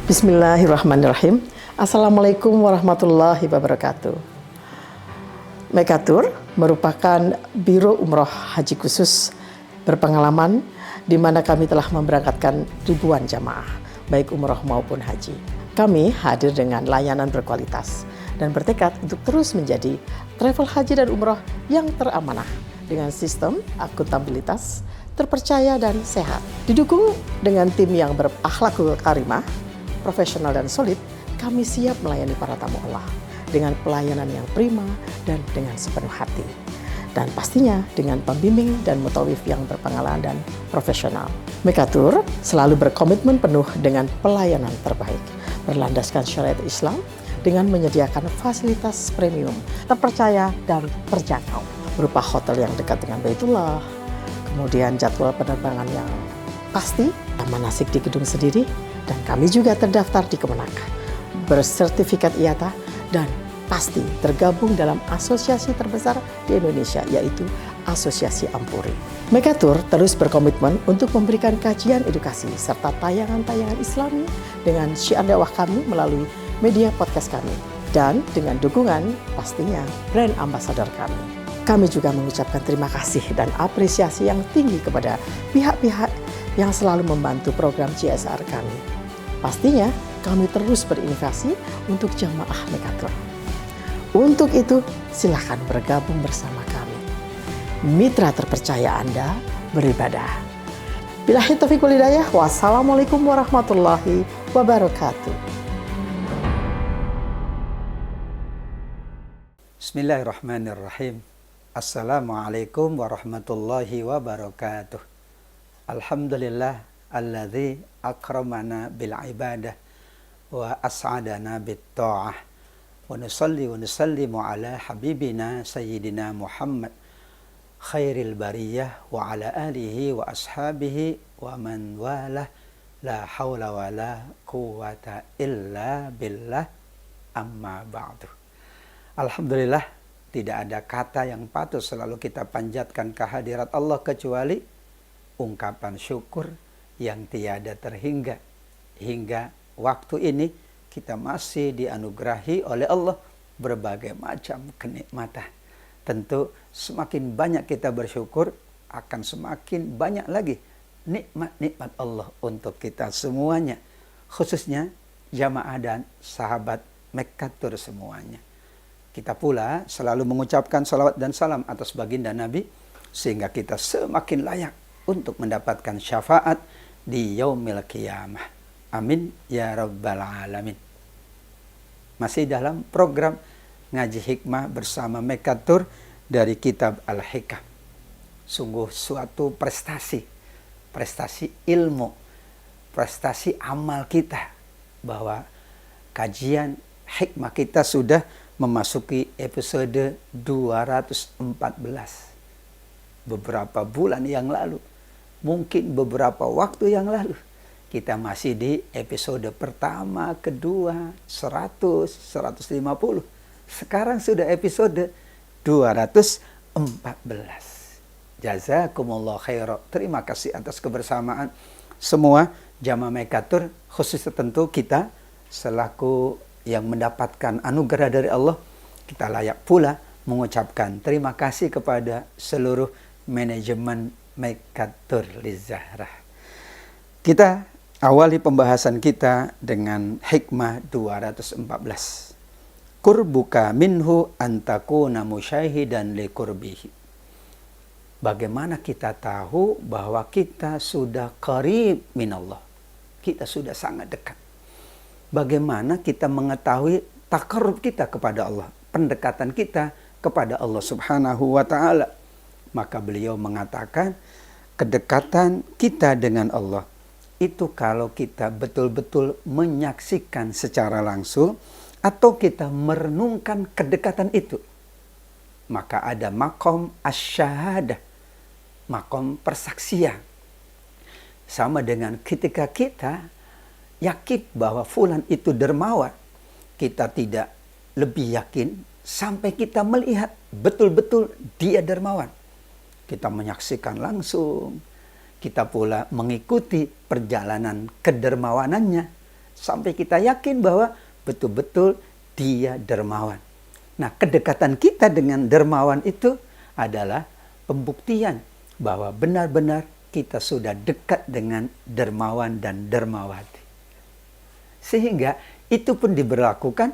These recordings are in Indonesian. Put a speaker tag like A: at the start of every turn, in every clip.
A: Bismillahirrahmanirrahim. Assalamualaikum warahmatullahi wabarakatuh. Mekatur merupakan Biro Umroh Haji khusus berpengalaman di mana kami telah memberangkatkan ribuan jamaah, baik umroh maupun haji. Kami hadir dengan layanan berkualitas dan bertekad untuk terus menjadi travel haji dan umroh yang teramanah dengan sistem akuntabilitas, terpercaya dan sehat. Didukung dengan tim yang berakhlakul karimah, profesional dan solid, kami siap melayani para tamu Allah dengan pelayanan yang prima dan dengan sepenuh hati. Dan pastinya dengan pembimbing dan mutawif yang berpengalaman dan profesional. Mekatur selalu berkomitmen penuh dengan pelayanan terbaik, berlandaskan syariat Islam dengan menyediakan fasilitas premium, terpercaya dan terjangkau, berupa hotel yang dekat dengan Baitullah, kemudian jadwal penerbangan yang pasti, manasik di gedung sendiri, dan kami juga terdaftar di Kemenak, bersertifikat IATA, dan pasti tergabung dalam asosiasi terbesar di Indonesia, yaitu Asosiasi Ampuri. Mekatur terus berkomitmen untuk memberikan kajian edukasi serta tayangan-tayangan Islami dengan syiar dakwah kami melalui media podcast kami, dan dengan dukungan pastinya brand ambassador kami. Kami juga mengucapkan terima kasih dan apresiasi yang tinggi kepada pihak-pihak yang selalu membantu program CSR kami. Pastinya kami terus berinovasi untuk jamaah Mekatur. Untuk itu silakan bergabung bersama kami. Mitra terpercaya Anda beribadah. Billahi taufiq wal hidayah. Wassalamualaikum warahmatullahi wabarakatuh.
B: Bismillahirrahmanirrahim. Assalamualaikum warahmatullahi wabarakatuh. Alhamdulillah alladzi akramana bil ibadah wa as'adana bit ta'ah. Wa nusalli wa nusallimu ala habibina sayyidina Muhammad khairil bariyah wa ala alihi wa ashabihi wa man walah, la hawla wa la quwwata illa billah, amma ba'du. Alhamdulillah, tidak ada kata yang patut selalu kita panjatkan kehadirat Allah kecuali ungkapan syukur yang tiada terhingga. Hingga waktu ini kita masih dianugerahi oleh Allah berbagai macam kenikmatan. Tentu semakin banyak kita bersyukur, akan semakin banyak lagi nikmat-nikmat Allah untuk kita semuanya, khususnya jamaah dan sahabat Mekatur semuanya. Kita pula selalu mengucapkan salawat dan salam atas baginda Nabi, sehingga kita semakin layak untuk mendapatkan syafaat di yaumil qiyamah. Amin ya rabbal alamin. Masih dalam program ngaji hikmah bersama Mekatur dari kitab Al-Hikam. Sungguh suatu prestasi ilmu, prestasi amal kita, bahwa kajian hikmah kita sudah memasuki episode 214. Beberapa bulan yang lalu, mungkin beberapa waktu yang lalu, kita masih di episode pertama, kedua, 100, 150. Sekarang sudah episode 214. Jazakumullah khairan. Terima kasih atas kebersamaan semua jamaah Mekatur, khususnya tentu kita selaku yang mendapatkan anugerah dari Allah. Kita layak pula mengucapkan terima kasih kepada seluruh manajemen Mekatur Lizahrah. Kita awali pembahasan kita dengan hikmah 214. Qurbuka minhu antakuna musyahidan liqurbihi. Bagaimana kita tahu bahwa kita sudah qarib minallah, kita sudah sangat dekat. Bagaimana kita mengetahui takarrub kita kepada Allah, pendekatan kita kepada Allah Subhanahu wa ta'ala. Maka beliau mengatakan, kedekatan kita dengan Allah itu kalau kita betul-betul menyaksikan secara langsung atau kita merenungkan kedekatan itu, maka ada maqam asy-syahadah, maqam persaksian. Sama dengan ketika kita yakin bahwa fulan itu dermawan, kita tidak lebih yakin sampai kita melihat betul-betul dia dermawan. Kita menyaksikan langsung, kita pula mengikuti perjalanan kedermawanannya, sampai kita yakin bahwa betul-betul dia dermawan. Nah, kedekatan kita dengan dermawan itu adalah pembuktian bahwa benar-benar kita sudah dekat dengan dermawan dan dermawati. Sehingga itu pun diberlakukan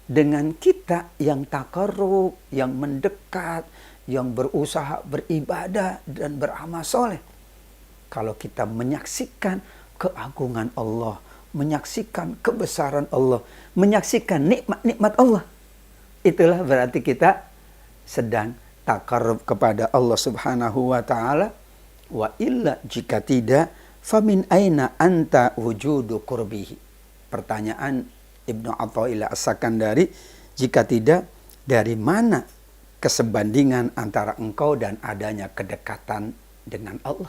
B: dengan kita yang takarrub, yang mendekat, yang berusaha beribadah dan beramal soleh. Kalau kita menyaksikan keagungan Allah, menyaksikan kebesaran Allah, menyaksikan nikmat-nikmat Allah, itulah berarti kita sedang takarrub kepada Allah Subhanahu wa taala. Wa illa, jika tidak, famin aina anta wujudu qurbihi. Pertanyaan Ibnu Athaillah As-Sakandari, jika tidak, dari mana kesebandingan antara engkau dan adanya kedekatan dengan Allah?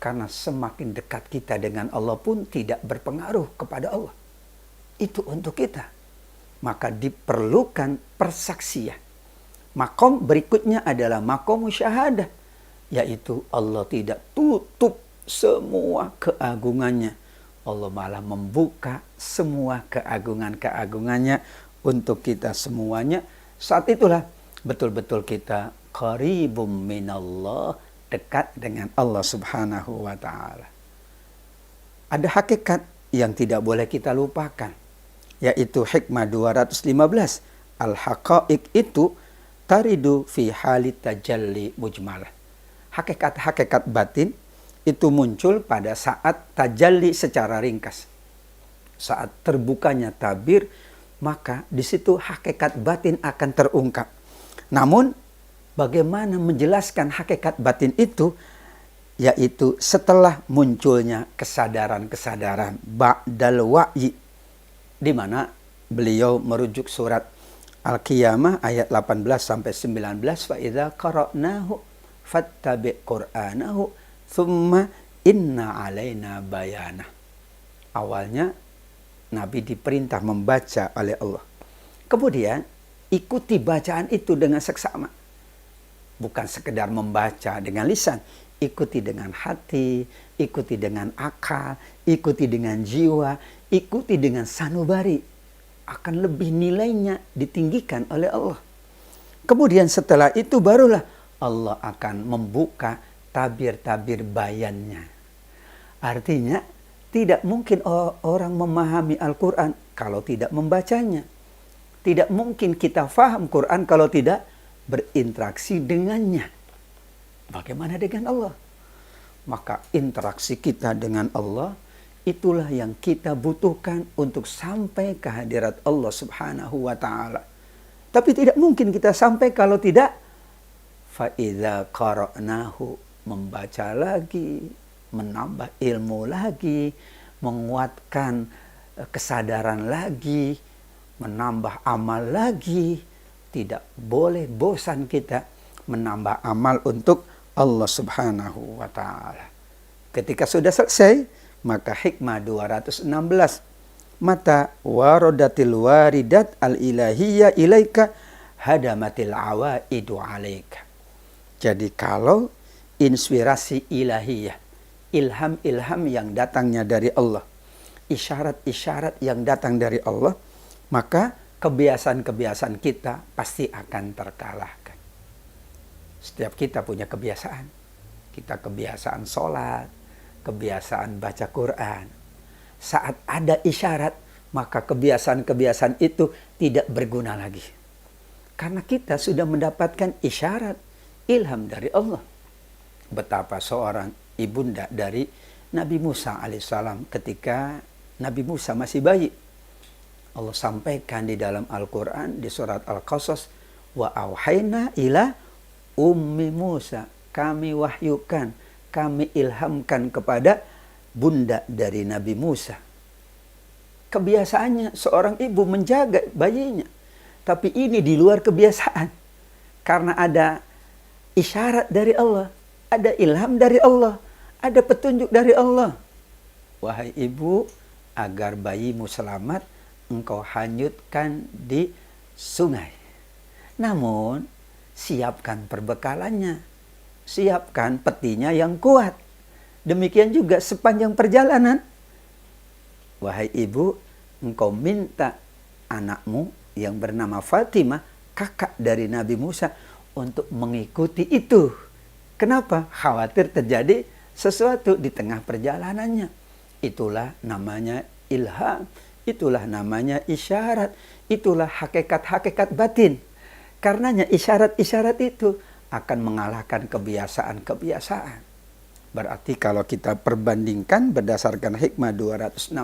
B: Karena semakin dekat kita dengan Allah pun tidak berpengaruh kepada Allah. Itu untuk kita. Maka diperlukan persaksian. Makom berikutnya adalah makom syahadah, yaitu Allah tidak tutup semua keagungannya. Allah malah membuka semua keagungan-keagungannya untuk kita semuanya. Saat itulah betul-betul kita qaribum minallah, dekat dengan Allah Subhanahu wa ta'ala. Ada hakikat yang tidak boleh kita lupakan, yaitu hikmah 215. Al-haqa'iq itu taridu fi halit tajalli mujmalah. Hakikat-hakikat batin itu muncul pada saat tajalli secara ringkas. Saat terbukanya tabir, maka di situ hakikat batin akan terungkap. Namun, bagaimana menjelaskan hakikat batin itu? Yaitu setelah munculnya kesadaran-kesadaran ba'dal wa'yi, di mana beliau merujuk surat Al-Qiyamah ayat 18-19, fa idza qara'nahu fattabi' qur'anahu thumma inna alaina bayana. Awalnya Nabi diperintah membaca oleh Allah. Kemudian ikuti bacaan itu dengan seksama. Bukan sekedar membaca dengan lisan, ikuti dengan hati, ikuti dengan akal, ikuti dengan jiwa, ikuti dengan sanubari. Akan lebih nilainya ditinggikan oleh Allah. Kemudian setelah itu barulah Allah akan membuka tabir-tabir bayannya. Artinya tidak mungkin orang memahami Al-Quran kalau tidak membacanya. Tidak mungkin kita faham Quran kalau tidak berinteraksi dengannya. Bagaimana dengan Allah? Maka interaksi kita dengan Allah, itulah yang kita butuhkan untuk sampai ke hadirat Allah Subhanahu wa ta'ala. Tapi tidak mungkin kita sampai kalau tidak fa'idha qara'nahu, membaca lagi, menambah ilmu lagi, menguatkan kesadaran lagi, menambah amal lagi. Tidak boleh bosan kita menambah amal untuk Allah Subhanahu wa ta'ala. Ketika sudah selesai, maka hikmah 216, mata waradatil waridat al-ilahiyya ilaika hadamatil awaidu alaika. Jadi kalau inspirasi ilahiyah, ilham-ilham yang datangnya dari Allah, isyarat-isyarat yang datang dari Allah, maka kebiasaan-kebiasaan kita pasti akan terkalahkan. Setiap kita punya kebiasaan. Kita kebiasaan sholat, kebiasaan baca Quran. Saat ada isyarat, maka kebiasaan-kebiasaan itu tidak berguna lagi. Karena kita sudah mendapatkan isyarat, ilham dari Allah. Betapa seorang ibunda dari Nabi Musa alaihissalam ketika Nabi Musa masih bayi. Allah sampaikan di dalam Al-Quran di surat Al-Qasas, wa auhayna ila ummi Musa, kami wahyukan, kami ilhamkan kepada bunda dari Nabi Musa. Kebiasaannya seorang ibu menjaga bayinya, tapi ini di luar kebiasaan. Karena ada isyarat dari Allah, ada ilham dari Allah, ada petunjuk dari Allah. Wahai ibu, agar bayimu selamat, engkau hanyutkan di sungai. Namun, siapkan perbekalannya, siapkan petinya yang kuat. Demikian juga sepanjang perjalanan. wahai ibu, engkau minta anakmu yang bernama Fatimah, kakak dari Nabi Musa, untuk mengikuti itu. Kenapa? Khawatir terjadi sesuatu di tengah perjalanannya. Itulah namanya ilham, itulah namanya isyarat, itulah hakikat-hakikat batin. Karenanya isyarat-isyarat itu akan mengalahkan kebiasaan-kebiasaan. Berarti kalau kita perbandingkan berdasarkan hikmah 216,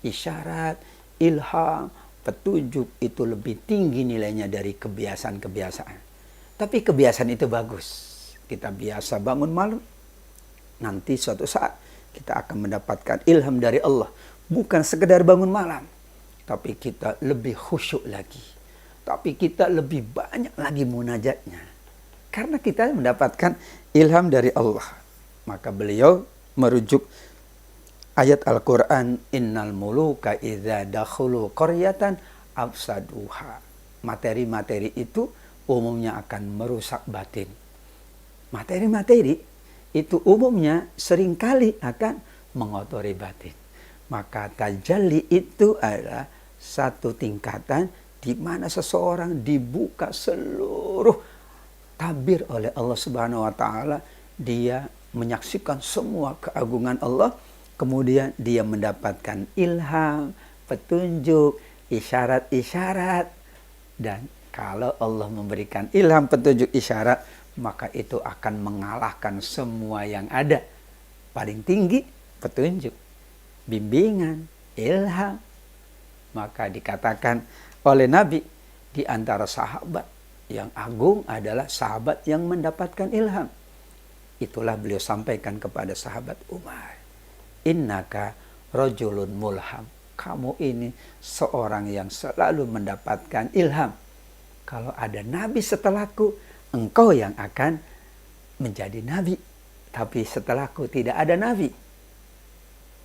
B: isyarat, ilham, petunjuk itu lebih tinggi nilainya dari kebiasaan-kebiasaan. Tapi kebiasaan itu bagus. Kita biasa bangun malam, nanti suatu saat kita akan mendapatkan ilham dari Allah. Bukan sekedar bangun malam, tapi kita lebih khusyuk lagi. Tapi kita lebih banyak lagi munajatnya. Karena kita mendapatkan ilham dari Allah. Maka beliau merujuk ayat Al-Quran, innal muluka idza dakhulu qaryatan afsaduha. Materi-materi itu umumnya akan merusak batin. Materi-materi itu umumnya seringkali akan mengotori batin. Maka tajalli itu adalah satu tingkatan di mana seseorang dibuka seluruh tabir oleh Allah Subhanahu wa taala. Dia menyaksikan semua keagungan Allah, kemudian dia mendapatkan ilham, petunjuk, isyarat-isyarat. Dan kalau Allah memberikan ilham, petunjuk, isyarat, maka itu akan mengalahkan semua yang ada. Paling tinggi petunjuk, bimbingan, ilham. Maka dikatakan oleh Nabi, di antara sahabat yang agung adalah sahabat yang mendapatkan ilham. Itulah beliau sampaikan kepada sahabat Umar, innaka rajulun mulham. Kamu ini seorang yang selalu mendapatkan ilham. Kalau ada nabi setelahku, engkau yang akan menjadi nabi. Tapi setelahku tidak ada nabi.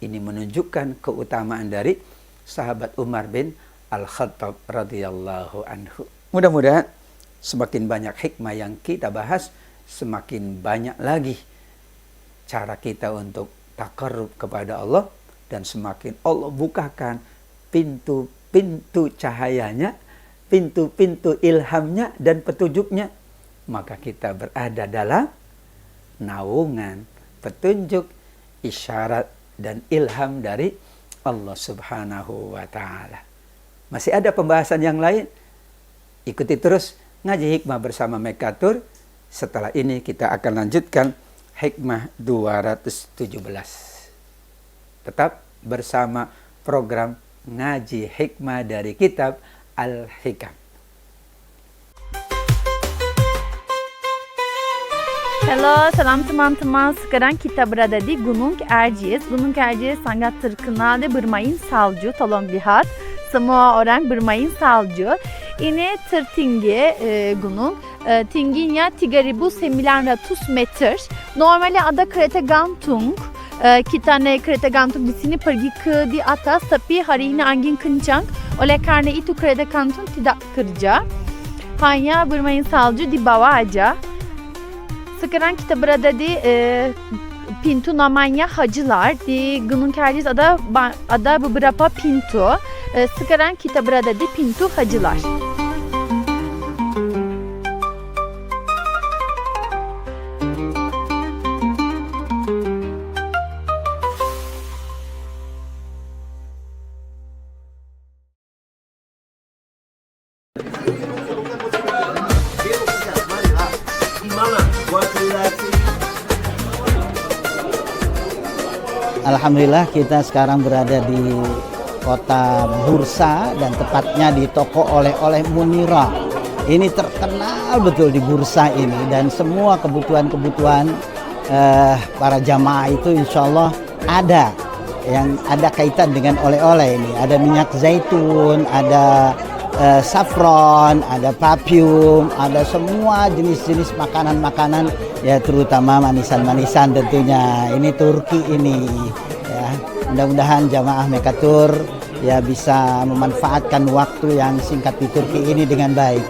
B: Ini menunjukkan keutamaan dari sahabat Umar bin Al-Khattab radhiyallahu anhu. Mudah-mudahan semakin banyak hikmah yang kita bahas, semakin banyak lagi cara kita untuk taqarrub kepada Allah, dan semakin Allah bukakan pintu-pintu cahayanya, pintu-pintu ilhamnya dan petunjuknya, maka kita berada dalam naungan petunjuk, isyarat dan ilham dari Allah Subhanahu wa taala. Masih ada pembahasan yang lain? Ikuti terus Ngaji Hikmah bersama Mekatur. Setelah ini kita akan lanjutkan Hikmah 217. Tetap bersama program Ngaji Hikmah dari kitab Al-Hikam.
C: Halo, salam teman-teman. Sekarang kita berada di Gunung Erciyes. Gunung Erciyes sangat terkenal bermain salju. Tolong lihat, semua orang bermain salju. Ini tertinggi gunung. Tingginya 3.900 meter. Normalnya ada kereta gantung. Kita naik kereta gantung di sini pergi ke di atas, tapi hari ini angin kencang. Oleh karena itu kereta gantung tidak kerja. Hanya bermain salju di bawah aja. Sekarang kita berada di pintu namanya Hacılar. Di Gunung Erciyes ada beberapa pintu. Sekarang kita berada di pintu Hacılar.
D: Alhamdulillah kita sekarang berada di kota Bursa dan tepatnya di toko oleh-oleh Munira. Ini terkenal betul di Bursa ini, dan semua kebutuhan-kebutuhan para jamaah itu insya Allah ada yang ada kaitan dengan oleh-oleh ini. Ada minyak zaitun, ada saffron, ada parfum, ada semua jenis-jenis makanan-makanan, ya terutama manisan-manisan tentunya. Ini Turki ini ya. Mudah-mudahan jamaah Mekatur ya bisa memanfaatkan waktu yang singkat di Turki ini dengan baik.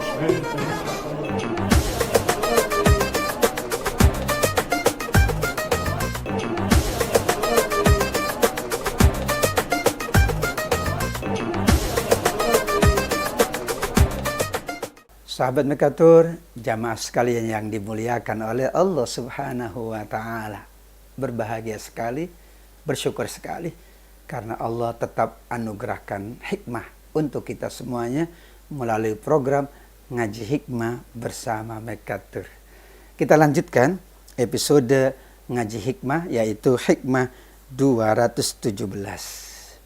B: Sahabat Mekatur, jamaah sekalian yang dimuliakan oleh Allah Subhanahu wa Ta'ala, berbahagia sekali, bersyukur sekali karena Allah tetap anugerahkan hikmah untuk kita semuanya melalui program Ngaji Hikmah bersama Mekatur. Kita lanjutkan episode Ngaji Hikmah, yaitu Hikmah 217.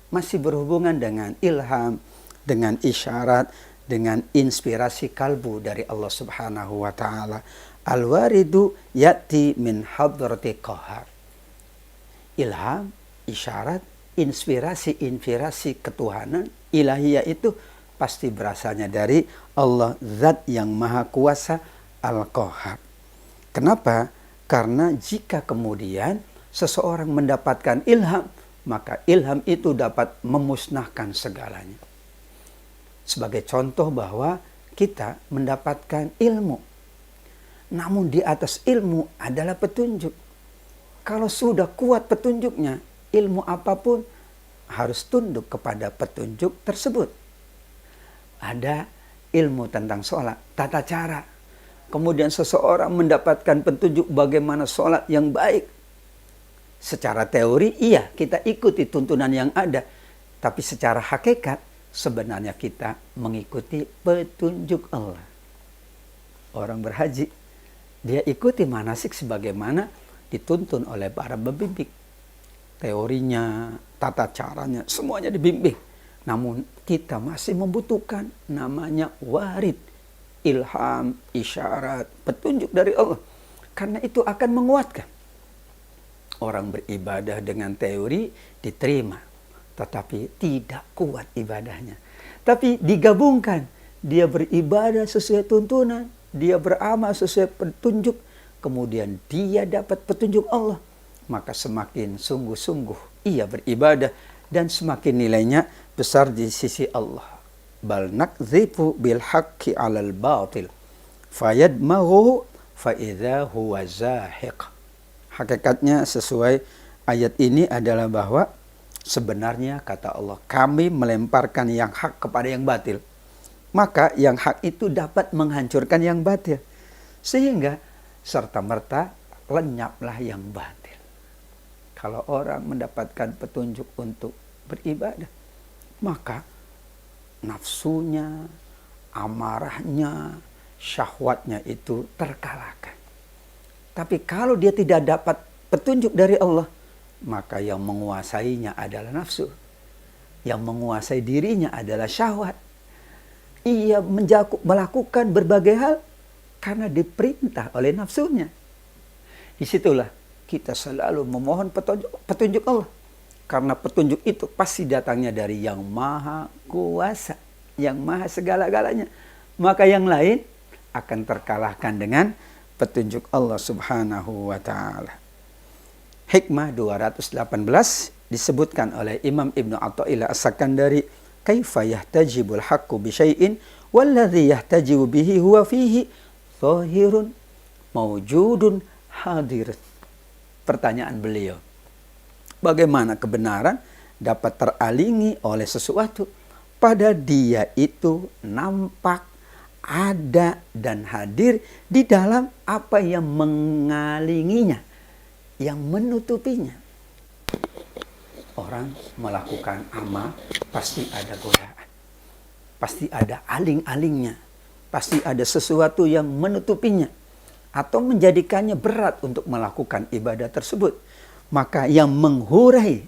B: Masih berhubungan dengan ilham, dengan isyarat, dengan inspirasi kalbu dari Allah Subhanahu wa Ta'ala. Al-waridu ya'ti min hadrati qahar. Ilham, isyarat, inspirasi ketuhanan ilahiyah itu pasti berasalnya dari Allah, zat yang maha kuasa, Al-Qahar. Kenapa? Karena jika kemudian seseorang mendapatkan ilham, maka ilham itu dapat memusnahkan segalanya. Sebagai contoh bahwa kita mendapatkan ilmu, namun di atas ilmu adalah petunjuk. Kalau sudah kuat petunjuknya, ilmu apapun harus tunduk kepada petunjuk tersebut. Ada ilmu tentang sholat, tata cara. Kemudian seseorang mendapatkan petunjuk bagaimana sholat yang baik. Secara teori, iya, kita ikuti tuntunan yang ada. Tapi secara hakikat, sebenarnya kita mengikuti petunjuk Allah. Orang berhaji, dia ikuti manasik sebagaimana dituntun oleh para pembimbing. Teorinya, tata caranya, semuanya dibimbing. Namun kita masih membutuhkan namanya warid, ilham, isyarat, petunjuk dari Allah. Karena itu akan menguatkan. Orang beribadah dengan teori diterima, tetapi tidak kuat ibadahnya. Tapi digabungkan, dia beribadah sesuai tuntunan, dia beramal sesuai petunjuk, kemudian dia dapat petunjuk Allah. Maka semakin sungguh-sungguh ia beribadah dan semakin nilainya besar di sisi Allah. Bal nakdzifu bil haqqi 'alal batil fayadmaghu fa idza huwa zahiq. Hakikatnya sesuai ayat ini adalah bahwa sebenarnya kata Allah, kami melemparkan yang hak kepada yang batil. Maka yang hak itu dapat menghancurkan yang batil. Sehingga serta-merta lenyaplah yang batil. Kalau orang mendapatkan petunjuk untuk beribadah, maka nafsunya, amarahnya, syahwatnya itu terkalahkan. Tapi kalau dia tidak dapat petunjuk dari Allah, maka yang menguasainya adalah nafsu. Yang menguasai dirinya adalah syahwat. Ia melakukan berbagai hal karena diperintah oleh nafsunya. Disitulah kita selalu memohon petunjuk Allah. Karena petunjuk itu pasti datangnya dari yang maha kuasa, yang maha segala-galanya. Maka yang lain akan terkalahkan dengan petunjuk Allah Subhanahu wa Ta'ala. Hikmah 218 disebutkan oleh Imam Ibnu Athaillah As-Sakandari, kaifa yahtajibul haqqu bi syai'in walladhi yahtajibu bihi huwa fihi zahirun mawjudun hadir. Pertanyaan beliau, bagaimana kebenaran dapat teralingi oleh sesuatu pada dia itu nampak, ada dan hadir di dalam apa yang mengalinginya, yang menutupinya. Orang melakukan amal pasti ada godaan, pasti ada aling-alingnya, pasti ada sesuatu yang menutupinya atau menjadikannya berat untuk melakukan ibadah tersebut. Maka yang menghurai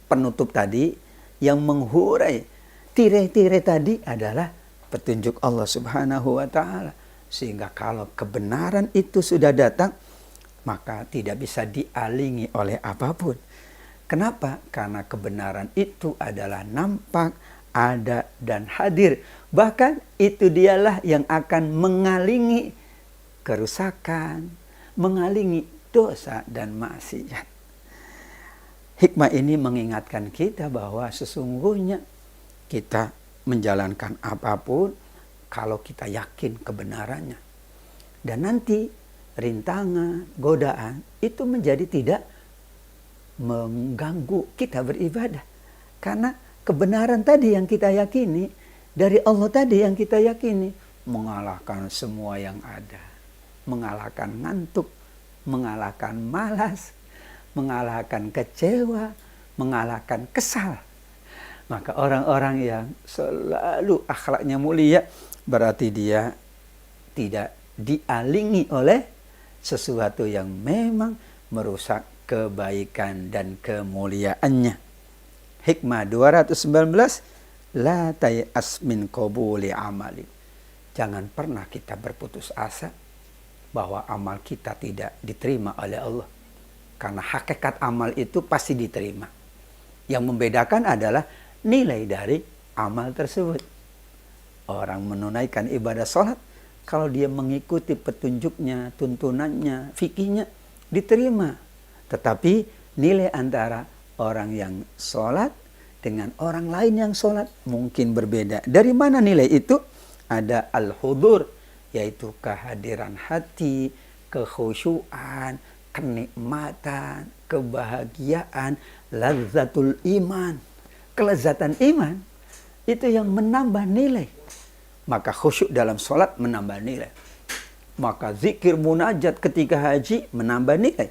B: penutup tadi, yang menghurai tirai-tirai tadi adalah petunjuk Allah Subhanahu wa Ta'ala. Sehingga kalau kebenaran itu sudah datang, maka tidak bisa dialingi oleh apapun. Kenapa? Karena kebenaran itu adalah nampak, ada, dan hadir. Bahkan itu dialah yang akan mengalingi kerusakan, mengalingi dosa dan maksiat. Hikmah ini mengingatkan kita bahwa sesungguhnya kita menjalankan apapun kalau kita yakin kebenarannya. Dan nanti rintangan, godaan itu menjadi tidak mengganggu kita beribadah. Karena kebenaran tadi yang kita yakini dari Allah tadi yang kita yakini, mengalahkan semua yang ada, mengalahkan ngantuk, mengalahkan malas, mengalahkan kecewa, mengalahkan kesal. Maka orang-orang yang selalu akhlaknya mulia, berarti dia tidak dialingi oleh sesuatu yang memang merusak kebaikan dan kemuliaannya. Hikmah 219, la tay'as min qabuli amali. Jangan pernah kita berputus asa bahwa amal kita tidak diterima oleh Allah. Karena hakikat amal itu pasti diterima. Yang membedakan adalah nilai dari amal tersebut. Orang menunaikan ibadah sholat, kalau dia mengikuti petunjuknya, tuntunannya, fikihnya, diterima. Tetapi nilai antara orang yang sholat dengan orang lain yang sholat mungkin berbeda. Dari mana nilai itu? Ada al-hudur, yaitu kehadiran hati, kekhusyuan, kenikmatan, kebahagiaan, lazzatul iman. Kelezatan iman itu yang menambah nilai. Maka khusyuk dalam sholat menambah nilai. Maka zikir munajat ketika haji menambah nilai.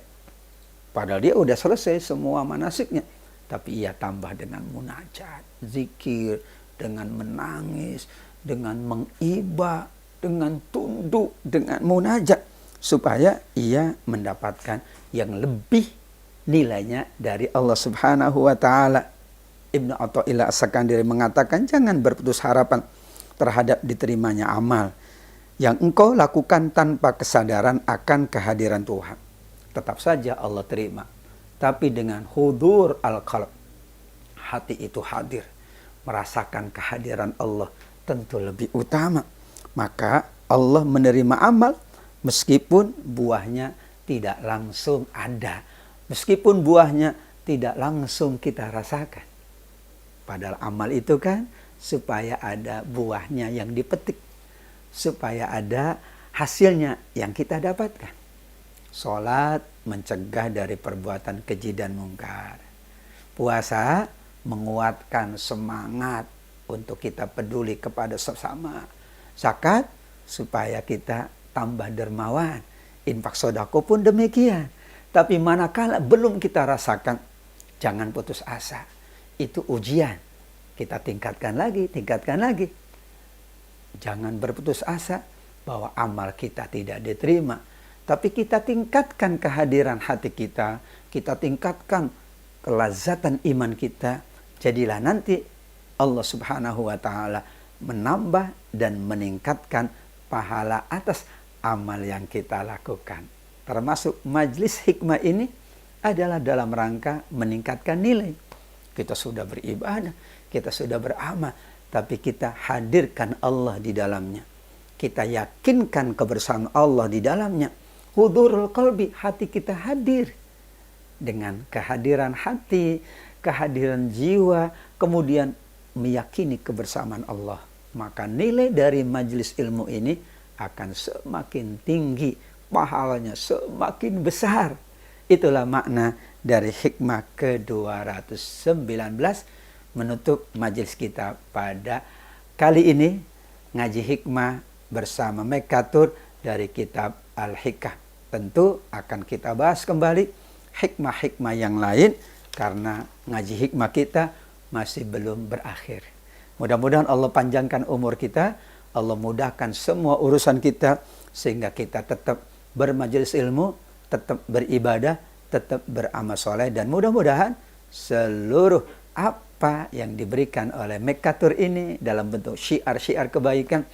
B: Padahal dia udah selesai semua manasiknya. Tapi ia tambah dengan munajat, zikir, dengan menangis, dengan mengibah, dengan tunduk, dengan munajat. Supaya ia mendapatkan yang lebih nilainya dari Allah Subhanahu wa ta'ala. Ibnu Athaillah As-Sakandari mengatakan, jangan berputus harapan terhadap diterimanya amal yang engkau lakukan tanpa kesadaran akan kehadiran Tuhan. Tetap saja Allah terima, tapi dengan hudur al-qalb, hati itu hadir, merasakan kehadiran Allah, tentu lebih utama. Maka Allah menerima amal meskipun buahnya tidak langsung ada, meskipun buahnya tidak langsung kita rasakan. Padahal amal itu kan supaya ada buahnya yang dipetik, supaya ada hasilnya yang kita dapatkan. Sholat mencegah dari perbuatan keji dan mungkar. Puasa menguatkan semangat untuk kita peduli kepada sesama. Zakat supaya kita tambah dermawan. Infak sedekah pun demikian. Tapi manakala belum kita rasakan, jangan putus asa. Itu ujian. Kita tingkatkan lagi, tingkatkan lagi. Jangan berputus asa bahwa amal kita tidak diterima. Tapi kita tingkatkan kehadiran hati kita. Kita tingkatkan kelazatan iman kita. Jadilah nanti Allah Subhanahu wa ta'ala menambah dan meningkatkan pahala atas amal yang kita lakukan. Termasuk majlis hikmah ini adalah dalam rangka meningkatkan nilai. Kita sudah beribadah, kita sudah beramal, tapi kita hadirkan Allah di dalamnya. Kita yakinkan kebersamaan Allah di dalamnya. Hudurul qalbi, hati kita hadir. Dengan kehadiran hati, kehadiran jiwa, kemudian meyakini kebersamaan Allah. Maka nilai dari majelis ilmu ini akan semakin tinggi, pahalanya semakin besar. Itulah makna dari hikmah ke-219 menutup majelis kita pada kali ini. Ngaji hikmah bersama Mekatur dari kitab Al-Hikah. Tentu akan kita bahas kembali hikmah-hikmah yang lain karena ngaji hikmah kita masih belum berakhir. Mudah-mudahan Allah panjangkan umur kita, Allah mudahkan semua urusan kita sehingga kita tetap bermajelis ilmu, tetap beribadah, tetap beramal soleh, dan mudah-mudahan seluruh apa yang diberikan oleh Mekatur ini dalam bentuk syiar-syiar kebaikan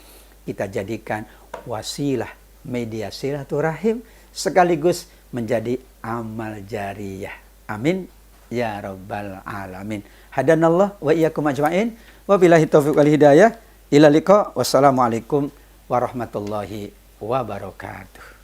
B: kita jadikan wasilah media silaturahim sekaligus menjadi amal jariyah. Amin ya rabbal alamin. Hadanallah wa iyyakum ajmain. Wabillahi taufiq wal hidayah. Ila liqa. Wassalamualaikum warahmatullahi wabarakatuh.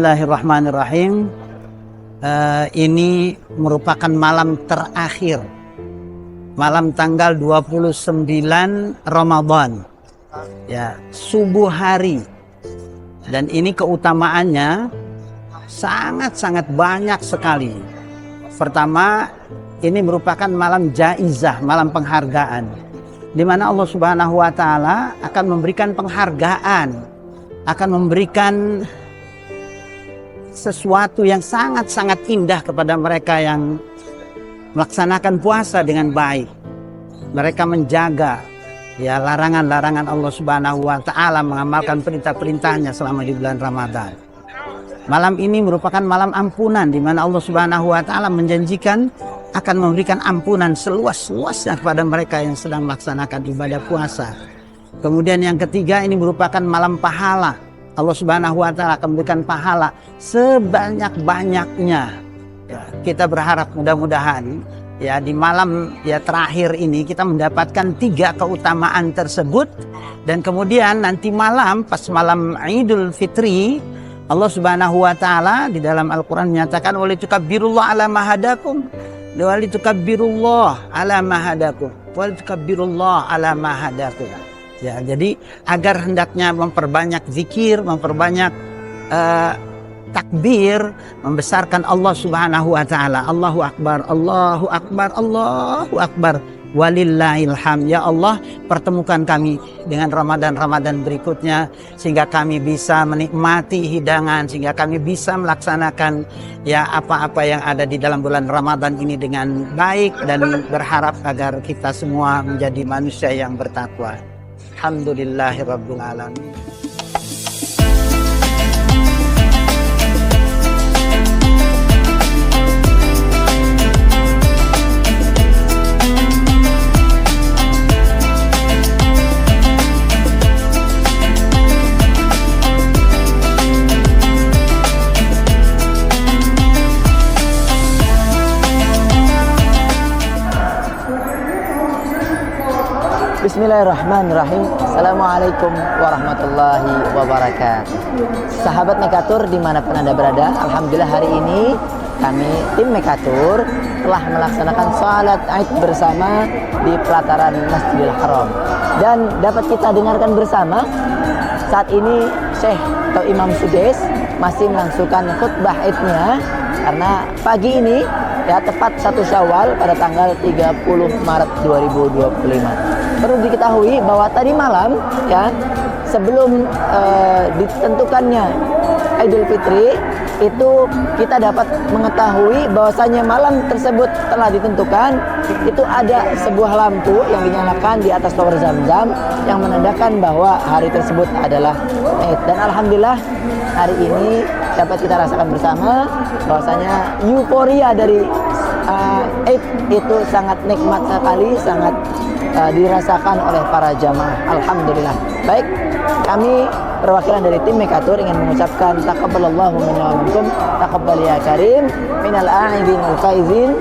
D: Bismillahirrahmanirrahim. Ini merupakan malam terakhir, malam tanggal 29 Ramadan, ya, subuh hari. Dan ini keutamaannya sangat-sangat banyak sekali. Pertama, ini merupakan malam jaizah, malam penghargaan, di mana Allah Subhanahu wa Ta'ala akan memberikan penghargaan, akan memberikan sesuatu yang sangat-sangat indah kepada mereka yang melaksanakan puasa dengan baik. Mereka menjaga, ya, larangan-larangan Allah Subhanahu wa Ta'ala, mengamalkan perintah-perintahnya selama di bulan Ramadan. Malam ini merupakan malam ampunan, di mana Allah Subhanahu wa Ta'ala menjanjikan akan memberikan ampunan seluas-luasnya kepada mereka yang sedang melaksanakan ibadah puasa. Kemudian yang ketiga, ini merupakan malam pahala. Allah Subhanahu wa Ta'ala akan memberikan pahala sebanyak-banyaknya. Ya, kita berharap mudah-mudahan, ya, di malam, ya, terakhir ini kita mendapatkan 3 keutamaan tersebut. Dan kemudian nanti malam, pas malam Idul Fitri, Allah Subhanahu wa Ta'ala di dalam Al-Quran menyatakan walitukabbirullah ala mahadakum, walitukabbirullah ala mahadakum, walitukabbirullah ala mahadakum. Ya, jadi agar hendaknya memperbanyak zikir, memperbanyak takbir, membesarkan Allah Subhanahu wa Ta'ala. Allahu Akbar, Allahu Akbar, Allahu Akbar, walillahilham. Ya Allah, pertemukan kami dengan Ramadan-Ramadan berikutnya, sehingga kami bisa menikmati hidangan, sehingga kami bisa melaksanakan, ya, apa-apa yang ada di dalam bulan Ramadan ini dengan baik, dan berharap agar kita semua menjadi manusia yang bertakwa. Alhamdulillahirabbil alamin.
E: Bismillahirrahmanirrahim. Assalamualaikum warahmatullahi wabarakatuh. Sahabat Mekatur dimanapun Anda berada, alhamdulillah hari ini kami tim Mekatur telah melaksanakan sholat Id bersama di pelataran Masjidil Haram. Dan dapat kita dengarkan bersama, saat ini Syekh atau Imam Sudais masih melangsungkan khutbah Idnya, karena pagi ini, ya, tepat 1 Syawal pada tanggal 30 Maret 2025. Perlu diketahui bahwa tadi malam, ya, sebelum ditentukannya Idul Fitri, itu kita dapat mengetahui bahwasanya malam tersebut telah ditentukan, itu ada sebuah lampu yang dinyalakan di atas tower Zam-Zam yang menandakan bahwa hari tersebut adalah Id. Dan alhamdulillah hari ini dapat kita rasakan bersama bahwasanya euforia dari Id itu sangat nikmat sekali, sangat dirasakan oleh para jamaah. Alhamdulillah. Baik, kami perwakilan dari tim Mekatur ingin mengucapkan taqabbalallahu minna wa minkum, taqabbal ya karim, minal a'idin wal faizin.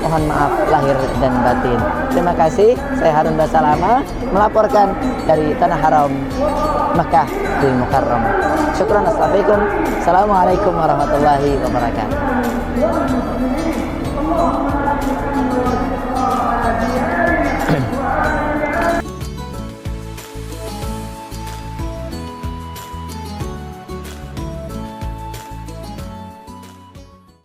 E: Mohon maaf lahir dan batin. Terima kasih. Saya Harun Basalama melaporkan dari Tanah Haram Makkah Al Mukarram. Syukran, assalamualaikum. Assalamualaikum warahmatullahi wabarakatuh.